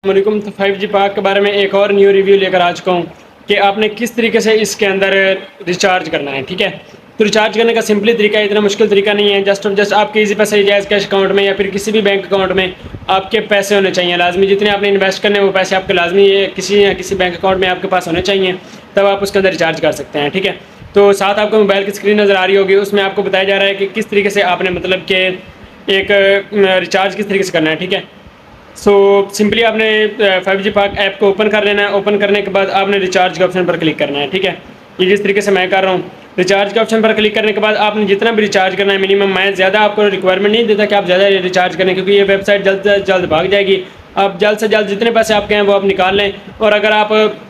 वालेकुम। तो 5G park के बारे में एक और न्यू रिव्यू लेकर आ चुका हूँ कि आपने किस तरीके से इसके अंदर रिचार्ज करना है। ठीक है, तो रिचार्ज करने का सिंपली तरीका है, इतना मुश्किल तरीका नहीं है। जस्ट आपके इजी पैसे जायज़ कैश अकाउंट में या फिर किसी भी बैंक अकाउंट में आपके पैसे होने चाहिए लाजमी। जितने आपने इन्वेस्ट करने वो पैसे आपके लाजमी किसी या किसी बैंक अकाउंट में आपके पास होने चाहिए, तब आप उसके अंदर रिचार्ज कर सकते हैं। ठीक है, तो साथ आपको मोबाइल की स्क्रीन नज़र आ रही होगी, उसमें आपको बताया जा रहा है कि किस तरीके से आपने मतलब कि एक रिचार्ज किस तरीके से करना है। ठीक है, सो सिंपली आपने 5G पार्क ऐप को ओपन कर लेना है। ओपन करने के बाद आपने रिचार्ज के ऑप्शन पर क्लिक करना है। ठीक है, ये जिस तरीके से मैं कर रहा हूँ, रिचार्ज के ऑप्शन पर क्लिक करने के बाद आपने जितना भी रिचार्ज करना है मिनिमम, मैं ज़्यादा आपको रिक्वायरमेंट नहीं देता कि आप ज़्यादा रिचार्ज करें, क्योंकि ये वेबसाइट जल्द से जल्द भाग जाएगी। आप जल्द से जल्द जितने पैसे आपके हैं वो आप निकाल लें, और अगर आप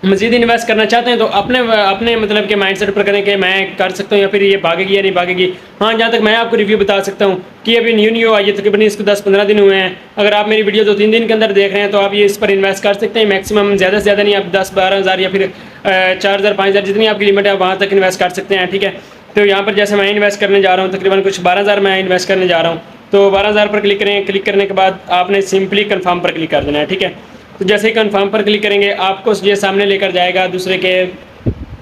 मज़ीद इन्वेस्ट करना चाहते हैं तो अपने अपने मतलब के माइंडसेट पर करें कि मैं कर सकता हूँ या फिर ये भागेगी या नहीं भागेगी। हाँ, जहाँ तक मैं आपको रिव्यू बता सकता हूँ कि अभी न्यू आई है, तकरीबन इसको 10-15 दिन हुए हैं। अगर आप मेरी वीडियो 2-3 दिन के अंदर देख रहे हैं तो आप ये इस पर इन्वेस्ट कर सकते हैं। मैक्सिमम ज़्यादा से ज़्यादा नहीं, आप 10-12 हज़ार या फिर 4,000 5,000 जितनी आपकी लिमिट है वहाँ तक इन्वेस्ट कर सकते हैं। ठीक है, तो यहाँ पर जैसे मैं इन्वेस्ट करने जा रहा हूँ, तकरीबन कुछ 12,000 मैं इन्वेस्ट करने जा रहा हूँ। तो 12,000 पर क्लिक करें। क्लिक करने के बाद आपने सिंपली कन्फर्म पर क्लिक कर देना है। ठीक है, तो जैसे ही कन्फर्म पर क्लिक करेंगे आपको ये सामने लेकर जाएगा, दूसरे के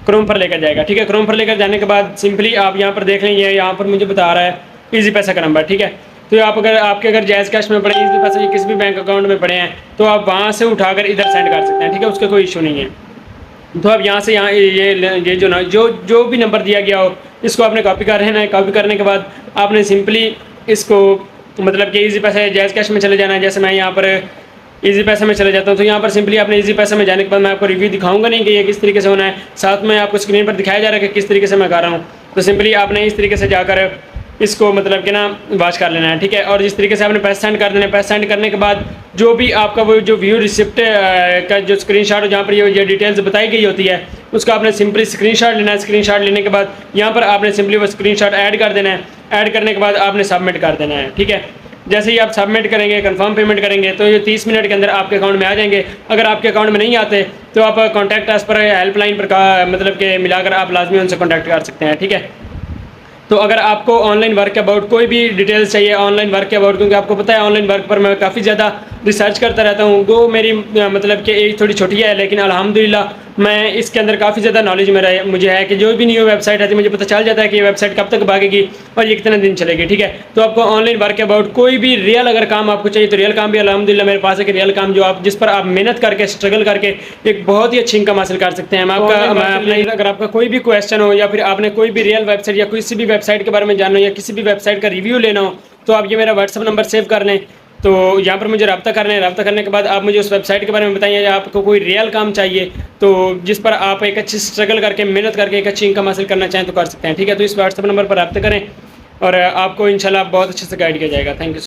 क्रोम पर लेकर जाएगा। ठीक है, क्रोम पर लेकर जाने के बाद सिंपली आप यहाँ पर देख लेंगे, यहाँ पर मुझे बता रहा है इजी पैसा का नंबर। ठीक है, तो आप अगर आपके जायज़ कैश में पड़े, इजी पैसा किसी भी बैंक अकाउंट में पड़े हैं, तो आप वहाँ से उठाकर इधर सेंड कर सकते हैं। ठीक है, उसका कोई इशू नहीं है। तो अब यहाँ से यहाँ ये जो भी नंबर दिया गया हो, इसको आपने कॉपी कर लेना है। कॉपी करने के बाद आपने सिंपली इसको मतलब कि इजी पैसा जायज़ कैश में चले जाना है। जैसे मैं यहाँ पर इजी पैसे में चले जाता हूँ, तो यहाँ पर सिंपली आपने इजी पैसे में जाने के बाद मैं आपको रिव्यू दिखाऊंगा नहीं कि ये किस तरीके से होना है, साथ में आपको स्क्रीन पर दिखाया जा रहा है कि किस तरीके से मैं कर रहा हूँ। तो सिंपली आपने इस तरीके से जाकर इसको मतलब कि ना वॉच कर लेना है। ठीक है, और जिस तरीके से आपने पैसे सेंड कर देना है, पैसे सेंड करने के बाद जो भी आपका वो जो व्यू रिसिप्ट का जो स्क्रीनशॉट जहाँ पर ये डिटेल्स बताई गई होती है, उसका आपने सिंपली स्क्रीनशॉट लेना है। स्क्रीनशॉट लेने के बाद यहाँ पर आपने सिंपली वो स्क्रीनशॉट ऐड कर देना है। ऐड करने के बाद आपने सबमिट कर देना है। ठीक है, जैसे ही आप सबमिट करेंगे, कंफर्म पेमेंट करेंगे, तो ये 30 मिनट के अंदर आपके अकाउंट में आ जाएंगे। अगर आपके अकाउंट में नहीं आते तो आप कॉन्टैक्ट अस पर हेल्पलाइन पर का मतलब कि मिलाकर आप लाजमी उनसे कॉन्टैक्ट कर सकते हैं। ठीक है, तो अगर आपको ऑनलाइन वर्क अबाउट कोई भी डिटेल्स चाहिए ऑनलाइन वर्क अबाउट, क्योंकि आपको पता है ऑनलाइन वर्क पर मैं काफ़ी ज़्यादा रिसर्च करता रहता हूँ। वो मेरी मतलब कि एज थोड़ी छोटी है, लेकिन अल्हम्दुलिल्लाह मैं इसके अंदर काफ़ी ज़्यादा नॉलेज मुझे है कि जो भी न्यू वेबसाइट आती है मुझे पता चल जाता है कि ये वेबसाइट कब तक भागेगी और ये कितने दिन चलेगी। ठीक है, तो आपको ऑनलाइन वर्क अबाउट कोई भी रियल अगर काम आपको चाहिए तो रियल काम भी अल्हम्दुलिल्लाह मेरे पास है कि रियल काम जो आप जिस पर आप मेहनत करके स्ट्रगल करके एक बहुत ही अच्छी इनकम हासिल कर सकते हैं। मैं अपना अगर आपका कोई भी क्वेश्चन हो या फिर आपने कोई भी रियल वेबसाइट या किसी भी वेबसाइट के बारे में जानना हो या किसी भी वेबसाइट का रिव्यू लेना हो, तो आप ये मेरा व्हाट्सअप नंबर सेव कर लें। तो यहाँ पर मुझे रब्ता करना है। रब्ता करने के बाद आप मुझे उस वेबसाइट के बारे में बताइए, आपको कोई रियल काम चाहिए तो जिस पर आप एक अच्छी स्ट्रगल करके मेहनत करके एक अच्छी इनकम हासिल करना चाहें तो कर सकते हैं। ठीक है, तो इस व्हाट्सअप नंबर पर रब्ता करें और आपको इंशाल्लाह बहुत अच्छे से गाइड किया जाएगा। Thank you.